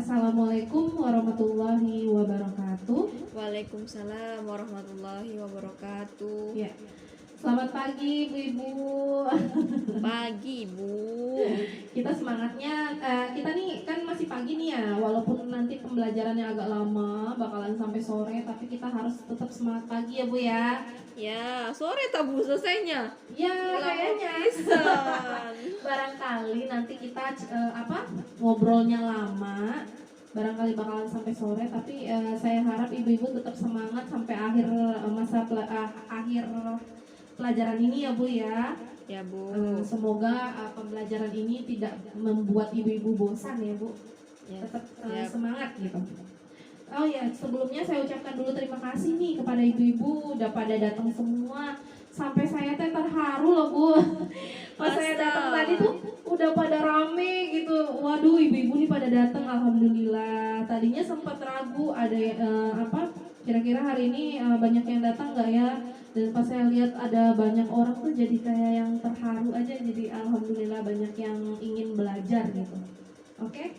Assalamualaikum warahmatullahi wabarakatuh. Waalaikumsalam warahmatullahi wabarakatuh. Ya, selamat pagi ibu-ibu. Pagi Bu. Kita semangatnya, kita nih kan masih pagi nih ya. Walaupun nanti pembelajarannya agak lama, bakalan sampai sore, tapi kita harus tetap semangat pagi ya Bu ya. Ya, sore tak Bu selesainya? Ya, Lama kayaknya. pisan. Barangkali nanti kita ngobrolnya lama, barangkali bakalan sampai sore, tapi saya harap ibu-ibu tetap semangat sampai akhir akhir pelajaran ini ya Bu ya. Ya Bu. Semoga pembelajaran ini tidak membuat ibu-ibu bosan ya Bu. Ya. Tetap Ya. semangat gitu. Oh ya, sebelumnya saya ucapkan dulu terima kasih nih kepada ibu-ibu udah pada datang semua. Sampai saya teh terharu loh Bu. Pas saya datang tadi tuh udah pada rame gitu. Waduh, ibu-ibu nih pada datang, alhamdulillah. Tadinya sempat ragu ada kira-kira hari ini banyak yang datang nggak ya? Dan pas saya lihat ada banyak orang tuh jadi kayak yang terharu aja. Jadi alhamdulillah banyak yang ingin belajar gitu. Oke,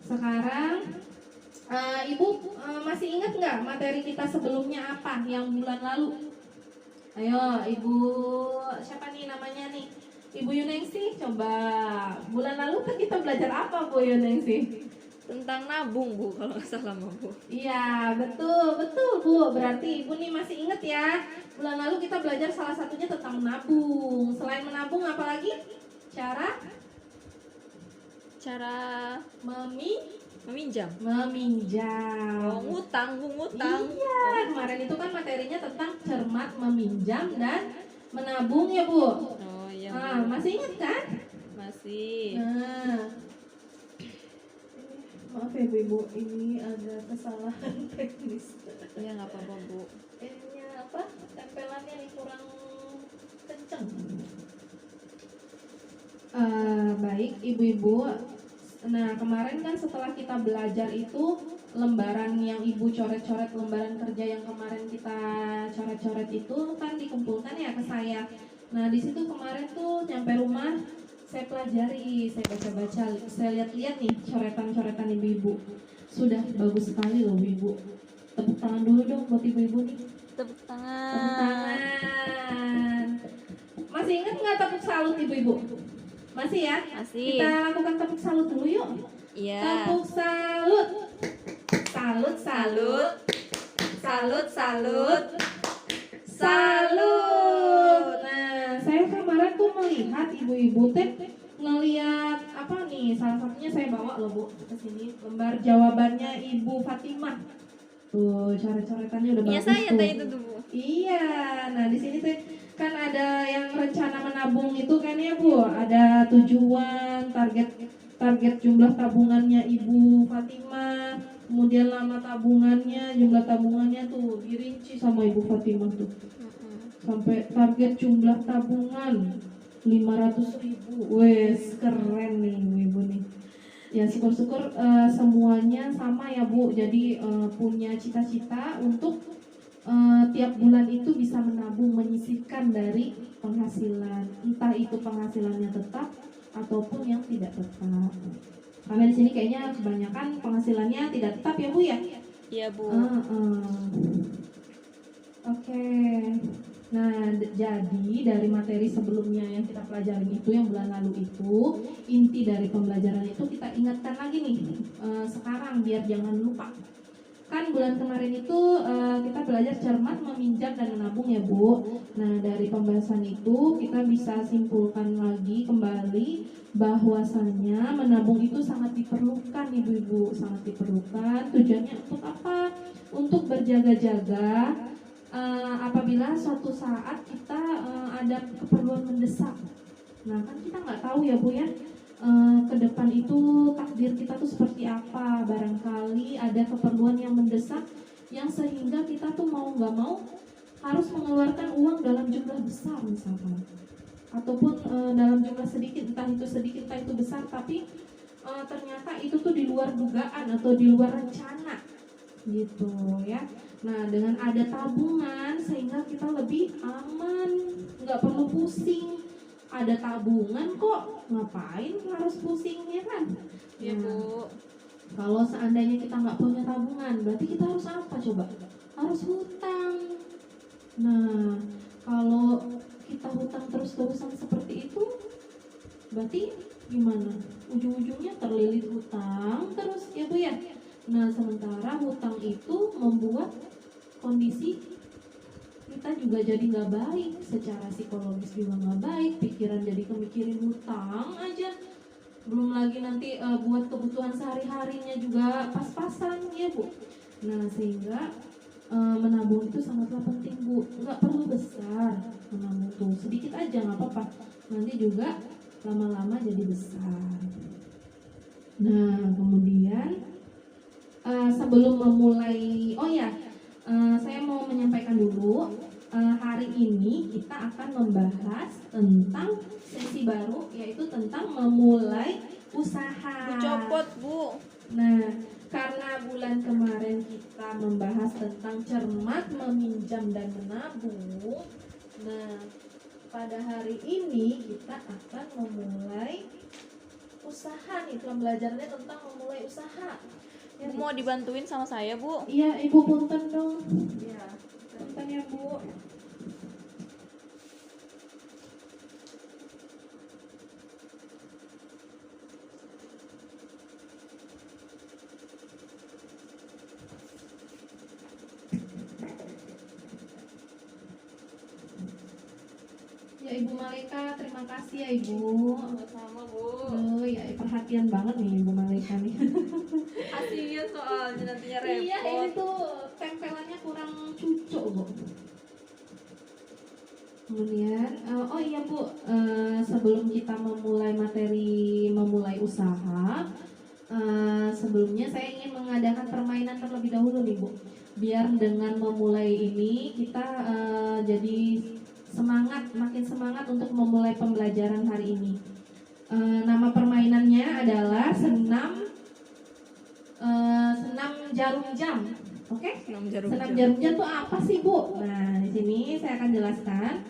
sekarang Ibu masih ingat nggak materi kita sebelumnya apa yang bulan lalu? Ayo, Ibu siapa nih namanya nih? Ibu Yuningsih, coba bulan lalu kan kita belajar apa Bu Yuningsih? Tentang nabung Bu, kalau nggak salah Bu. Iya, betul Bu. Berarti Ibu nih masih ingat ya. Bulan lalu kita belajar salah satunya tentang menabung. Selain menabung apa lagi? Cara meminjam. Meminjam. Oh, ngutang Bu, ngutang. Iya, kemarin itu kan materinya tentang cermat meminjam dan menabung ya Bu. Oh iya Bu. Masih ingat kan? Masih. Maaf ya Bu, ini ada kesalahan teknis. Ya nggak apa-apa Bu. Ininya tempelannya nih kurang kenceng. Baik ibu-ibu. Nah kemarin kan setelah kita belajar itu lembaran yang ibu coret-coret, lembaran kerja yang kemarin kita coret-coret itu kan dikumpulkan ya ke saya. Nah di situ kemarin tuh nyampe rumah saya pelajari, saya baca-baca, saya lihat-lihat nih coretan-coretan ibu-ibu. Sudah bagus sekali loh ibu. Tepuk tangan dulu dong buat ibu-ibu nih. Tepuk tangan. Tepuk tangan. Masih ingat nggak tepuk salut ibu-ibu? Masih ya? Masih. Kita lakukan tepuk salut dulu yuk. Iya. Tepuk salut. Salut, salut. Salut, salut. Salut. Nah, saya kemarin tuh melihat ibu-ibu teh ngelihat apa nih? Salah satunya saya bawa loh Bu ke sini lembar jawabannya Ibu Fatimah. Tuh, coret-coretannya udah bagus. Iya saya tuh. tadi itu tuh Bu. Iya, nah di sini tuh kan ada yang rencana menabung itu kan ya Bu, ada tujuan, target jumlah tabungannya Ibu Fatimah, kemudian lama tabungannya, jumlah tabungannya tuh dirinci sama Ibu Fatimah tuh, sampai target jumlah tabungan 500.000, wes keren nih Ibu nih. Ya syukur-syukur semuanya sama ya Bu, jadi punya cita-cita untuk tiap bulan itu bisa menabung, menyisihkan dari penghasilan, entah itu penghasilannya tetap ataupun yang tidak tetap. Karena di sini kayaknya kebanyakan penghasilannya tidak tetap ya Bu ya. Iya Bu. Oke. Nah, jadi dari materi sebelumnya yang kita pelajarin itu yang bulan lalu itu, inti dari pembelajaran itu kita ingatkan lagi nih sekarang biar jangan lupa. Kan bulan kemarin itu kita belajar cermat meminjam dan menabung ya Bu. Nah dari pembahasan itu kita bisa simpulkan lagi kembali bahwasanya menabung itu sangat diperlukan ibu-ibu, sangat diperlukan. Tujuannya untuk apa? Untuk berjaga-jaga apabila suatu saat kita ada keperluan mendesak. Nah kan kita nggak tahu ya Bu ya, ke depan itu takdir kita tuh seperti apa. Barangkali ada keperluan yang mendesak yang sehingga kita tuh mau nggak mau harus mengeluarkan uang dalam jumlah besar misalkan, ataupun dalam jumlah sedikit, entah itu besar, tapi ternyata itu tuh di luar dugaan atau di luar rencana gitu ya. Nah dengan ada tabungan sehingga kita lebih aman, nggak perlu pusing ada tabungan kok, ngapain harus pusing ya kan? Iya, Nah, Bu. kalau seandainya kita nggak punya tabungan, berarti kita harus apa coba? Harus hutang. Nah, kalau kita hutang terus-terusan seperti itu, berarti gimana? Ujung-ujungnya terlilit hutang terus ya Bu ya. Nah, sementara hutang itu membuat kondisi kita juga jadi nggak baik, secara psikologis juga nggak baik, pikiran jadi kemikirin hutang aja. Belum lagi nanti buat kebutuhan sehari-harinya juga pas-pasan ya Bu. Nah, sehingga menabung itu sangatlah penting Bu. Nggak perlu besar menabung tuh, sedikit aja nggak apa-apa. Nanti juga lama-lama jadi besar. Nah, kemudian sebelum memulai, oh ya, saya mau menyampaikan dulu, hari ini kita akan membahas tentang sesi baru, yaitu tentang memulai usaha. Bu copot, Bu. Nah, karena bulan kemarin kita membahas tentang cermat meminjam dan menabung, nah pada hari ini kita akan memulai usaha nih, pembelajarannya tentang memulai usaha. Ya, Bu, mau dibantuin sama saya, Bu? iya, Ibu punten dong. Iya. Punten ya, Bu. Ya, Ibu Malika, terima kasih ya Ibu. Sama-sama, Bu. Oh ya, perhatian banget nih Ibu Malika nih. Kasihan soalnya nantinya repot. Iya, ini tuh tempelannya kurang cucuk Bu. Kemudian, oh iya Bu, sebelum kita memulai materi memulai usaha, sebelumnya saya ingin mengadakan permainan terlebih dahulu nih Bu. Biar dengan memulai ini kita jadi semangat, makin semangat untuk memulai pembelajaran hari ini. Nama permainannya adalah senam jarum jam. Oke? Senam jarum Senam jam. jarum jam itu apa sih Bu? Nah, di sini saya akan jelaskan.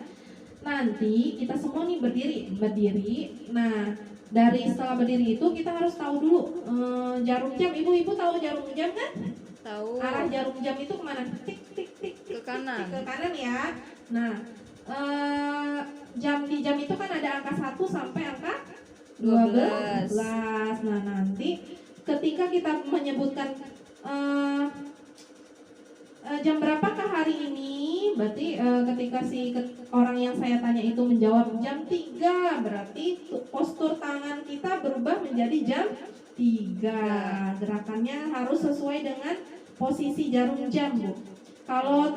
Nanti kita semua nih berdiri. Nah, dari setelah berdiri itu kita harus tahu dulu jarum jam. Ibu-ibu tahu jarum jam kan? Tahu. Arah jarum jam itu kemana? Tik tik tik tik, Ke kanan. tik, ke kanan ya. Nah, di jam itu kan ada angka 1 sampai angka 12. Nah, nanti ketika kita menyebutkan jam berapakah hari ini, berarti ketika orang yang saya tanya itu menjawab jam 3, berarti postur tangan kita berubah menjadi jam 3. Gerakannya harus sesuai dengan posisi jarum jam Bu. Kalau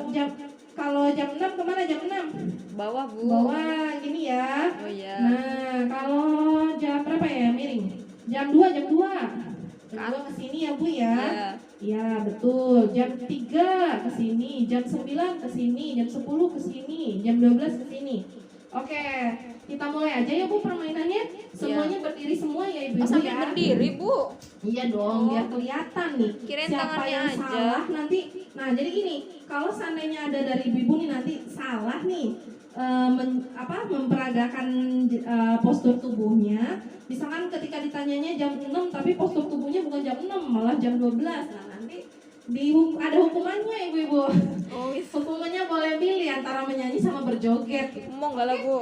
jam 6 kemana jam 6? Bawah, Bu. Bawah gini ya. Oh iya. Nah, kalau jam berapa ya miring? Jam 2 ke sini ya Bu ya. Iya. Ya, betul. Jam 3 ke sini, jam 9 ke sini, jam 10 ke sini, jam 12 ke sini. Oke, kita mulai aja ya Bu permainannya. Semuanya berdiri semua ya Ibu Oh, sambil ya. berdiri, Bu. Iya dong, Oh. biar kelihatan nih Kirain siapa tangannya yang aja. salah nanti. Nah, jadi gini, kalau seandainya ada dari ibu nih nanti salah nih memperagakan postur tubuhnya. Misalkan ketika ditanyanya jam 6 tapi postur tubuhnya bukan jam 6 malah jam 12. Nah, nanti ada hukumannya Ibu-ibu. Oh, iya. Hukumannya boleh pilih antara menyanyi sama berjoget. Mau nggak lah, Bu?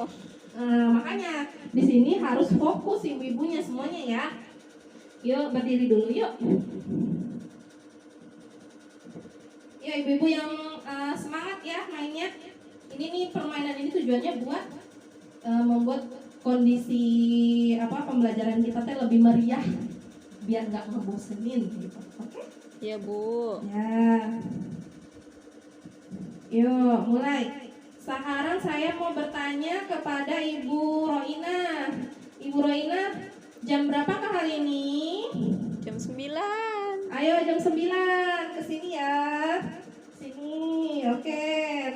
Makanya di sini harus fokus ibu-ibunya semuanya ya. Yuk berdiri dulu yuk. Ya ibu-ibu yang semangat ya mainnya. Ini nih permainan ini tujuannya buat membuat kondisi pembelajaran kita teh lebih meriah, biar nggak ngebosenin gitu. Oke? Iya, Bu. Ya. Yuk mulai. Sekarang saya mau bertanya kepada Ibu Roina. Ibu Roina, jam berapakah hari ini? Jam 9. Ayo jam 9 ke sini ya. Sini. Oke.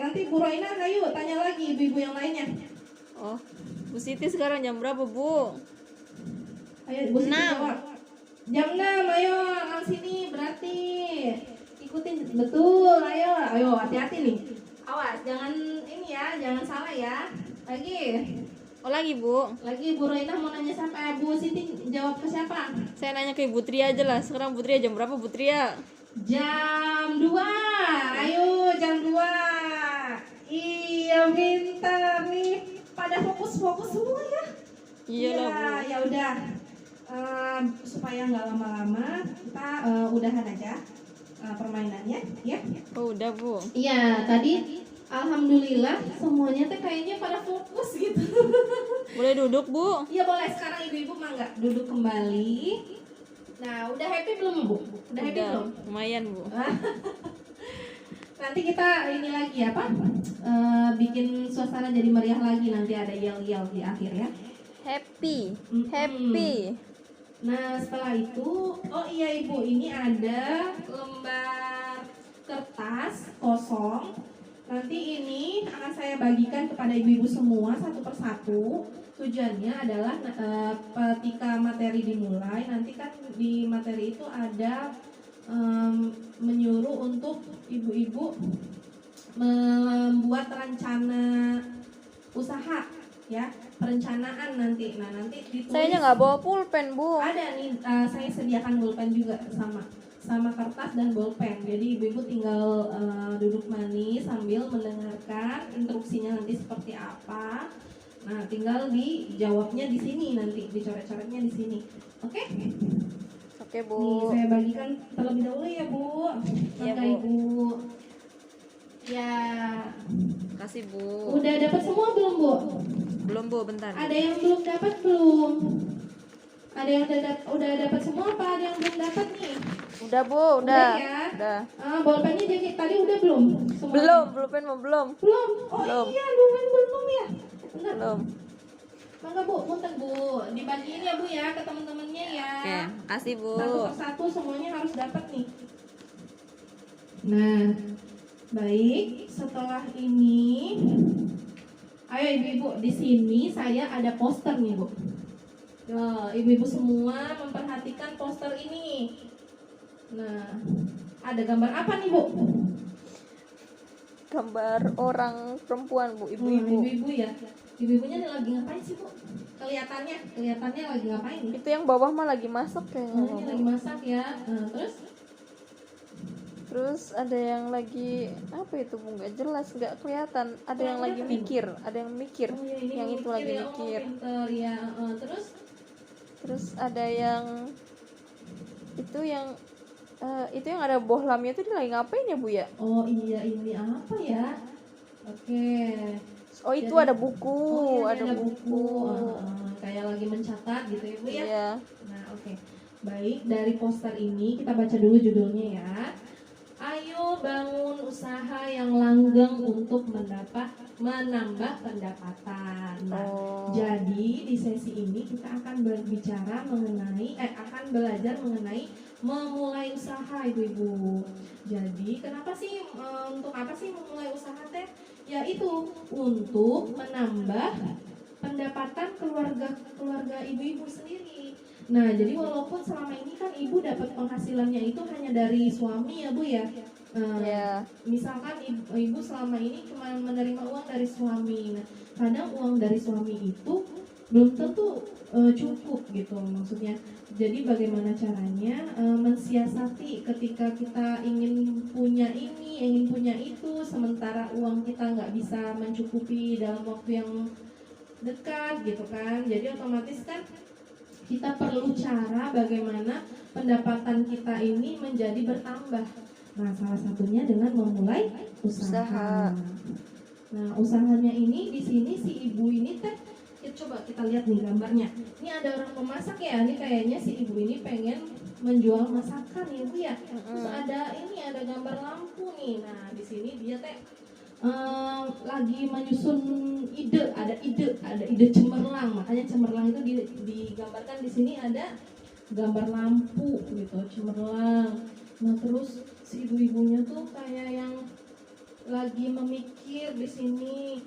Nanti Bu Roina ayo tanya lagi ibu-ibu yang lainnya. Oh, Bu Siti sekarang jam berapa, Bu? Ayo Bu Siti 6. jawab. Jam 6, ayo ke sini berarti. Ikutin betul. Ayo hati-hati nih. Awas jangan ini ya, jangan salah ya. Lagi. Oh lagi Bu. Lagi Bu Roina mau nanya siapa? Bu Siti jawab ke siapa? Saya nanya ke Ibu Tria aja lah. Sekarang Bu Tria jam berapa Bu Tria? Jam 2. Ayo jam 2. Iya pintar nih. Pada fokus-fokus semua ya. Iya lah Bu. Ya udah. Supaya nggak lama-lama kita udahan aja permainannya ya. Oh udah Bu. Iya tadi alhamdulillah semuanya teh kayaknya pada fokus gitu. Boleh duduk Bu? Iya boleh, sekarang ibu-ibu mangga duduk kembali. Nah udah happy belum Bu? Udah happy belum? Lumayan Bu. Nanti kita ini lagi apa? Bikin suasana jadi meriah lagi, nanti ada yel-yel di akhir ya. Happy. Mm-mm. Happy. Nah setelah itu, oh iya Ibu, ini ada lembar kertas kosong. Nanti ini akan saya bagikan kepada ibu-ibu semua satu persatu. Tujuannya adalah ketika materi dimulai, nanti kan di materi itu ada menyuruh untuk ibu-ibu membuat rencana usaha ya, perencanaan nanti. Nah nanti ditulis. Sayanya nggak bawa pulpen Bu. Ada nih, saya sediakan pulpen juga sama kertas dan bolpen. Jadi ibu-ibu tinggal duduk manis sambil mendengarkan instruksinya nanti seperti apa. Nah, tinggal dijawabnya di sini nanti, dicoret-coretnya di sini. Oke? Oke Nih, Bu. saya bagikan terlebih dahulu ya, Bu. Iya, Mangga, Bu. Ibu. Ya. Kasih Bu. Udah dapat semua belum, Bu? Belum Bu, bentar. Ada yang belum dapat belum? Ada yang udah dapat semua apa ada yang belum dapat nih? Udah Bu, udah. Udah ya? Udah. Bolpennya jadi tadi udah belum? Semuanya? Belum, pulpen mau belum. Belum. Oh Belum. iya, belum ya. Bentar. Belum. Mangga Bu, punten Bu. Dibagiin ya Bu ya ke teman-temannya ya. Oke, kasih Bu. Satu persatu semuanya harus dapat nih. Nah, baik. Setelah ini, ayo ibu-ibu, di sini saya ada poster nih Bu. Ibu-ibu semua memperhatikan poster ini. Nah, ada gambar apa nih Bu? Gambar orang perempuan Bu, ibu-ibu. Ibu-ibu ya. Ibu-ibunya lagi ngapain sih Bu? Kelihatannya lagi ngapain nih? Itu yang bawah mah lagi masak kayaknya. Ini lagi masak ya. Terus ada yang lagi apa itu Bu, nggak jelas, nggak kelihatan. Ada yang lagi mikir, ada yang mikir. Oh, ya, ini Yang itu lagi ya. mikir. Pinter ya. Terus ada yang itu yang ada bohlamnya itu dia lagi ngapain ya Bu ya? Oh iya, ini apa ya? Oke. Oh itu Jadi- ada buku, Oh, iya, ada buku. Kayak lagi mencatat gitu ya Bu ya. Iya. Nah, oke. Baik, dari poster ini kita baca dulu judulnya ya. Ayo bangun usaha yang langgeng untuk menambah pendapatan. Nah, Oh. jadi di sesi ini kita akan berbicara akan belajar mengenai memulai usaha ibu-ibu. Jadi kenapa sih untuk apa sih memulai usaha teh? Ya itu untuk menambah pendapatan keluarga ibu-ibu sendiri. Nah, jadi walaupun selama ini kan ibu dapat penghasilannya itu hanya dari suami ya Bu ya. Iya. Misalkan ibu selama ini cuma menerima uang dari suami. Nah, kadang uang dari suami itu belum tentu cukup gitu maksudnya. Jadi bagaimana caranya mensiasati ketika kita ingin punya ini, ingin punya itu, sementara uang kita nggak bisa mencukupi dalam waktu yang dekat gitu kan. Jadi otomatis kan kita perlu cara bagaimana pendapatan kita ini menjadi bertambah. Nah, salah satunya dengan memulai usaha. Nah, usahanya ini di sini si ibu ini teh, coba kita lihat nih gambarnya. Ini ada orang pemasak ya. Ini kayaknya si ibu ini pengen menjual masakan ya Bu ya. Terus ada gambar lampu nih. Nah, di sini dia teh lagi menyusun ada ide cemerlang. Makanya cemerlang itu digambarkan di sini ada gambar lampu gitu, cemerlang. Nah, terus si ibu-ibunya tuh kayak yang lagi memikir di sini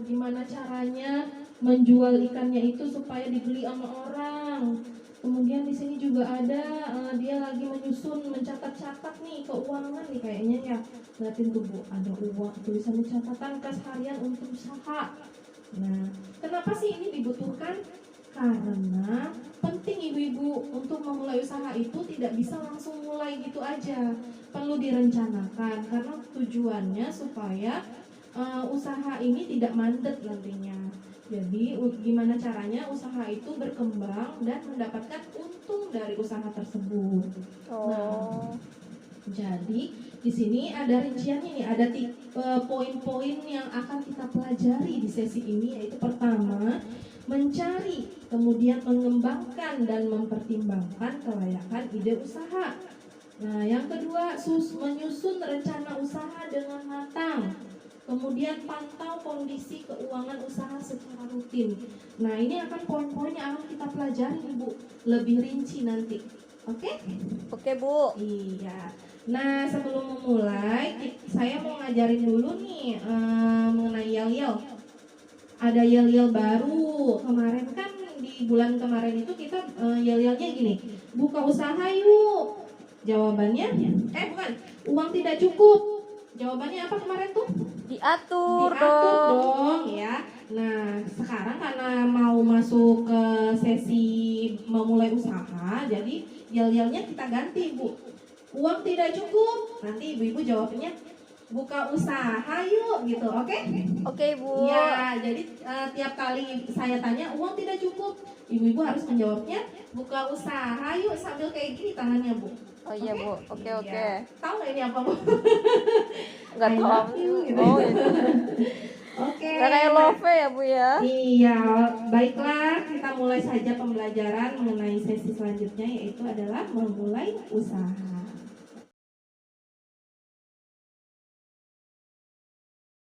gimana caranya menjual ikannya itu supaya dibeli sama orang. Kemudian di sini juga ada dia lagi mencatat-catat nih keuangan nih kayaknya ya. Lihatin tuh Bu, ada uang tulisannya catatan kas harian untuk usaha. Nah, kenapa sih ini dibutuhkan? Karena penting ibu-ibu untuk memulai usaha itu tidak bisa langsung mulai gitu aja. Perlu direncanakan karena tujuannya supaya usaha ini tidak mandek nantinya. Jadi gimana caranya usaha itu berkembang dan mendapatkan untung dari usaha tersebut. Oh. Jadi di sini ada rinciannya nih, ada poin-poin yang akan kita pelajari di sesi ini, yaitu pertama, mencari, kemudian mengembangkan dan mempertimbangkan kelayakan ide usaha. Nah, yang kedua, menyusun rencana usaha dengan matang. Kemudian pantau kondisi keuangan usaha secara rutin. Nah, ini akan poin-poin yang akan kita pelajari, Ibu, lebih rinci nanti. Oke? Oke, Bu. Iya. Nah, sebelum memulai, saya mau ngajarin dulu nih mengenai yel-yel. Ada yel-yel baru. Kemarin kan di bulan kemarin itu kita yel-yelnya gini, buka usaha yuk. Jawabannya, bukan, uang tidak cukup. Jawabannya apa kemarin tuh? Diatur Diatur dong. dong ya. Nah, sekarang karena mau masuk ke sesi memulai usaha, jadi yel-yelnya kita ganti, Bu. Uang tidak cukup. Nanti ibu-ibu jawabnya buka usaha yuk gitu, oke? Oke, Bu. Ya, jadi tiap kali saya tanya uang tidak cukup, ibu-ibu harus menjawabnya buka usaha yuk sambil kayak gini tangannya, Bu. Oh iya, Bu. Oke, oke. Ya. Tahu nggak ini apa, Bu? Nggak I tahu. love you, gitu. Oh, iya. Oke. Nggak kayak love ya, Bu ya? Iya, baiklah kita mulai saja pembelajaran mengenai sesi selanjutnya, yaitu adalah memulai usaha.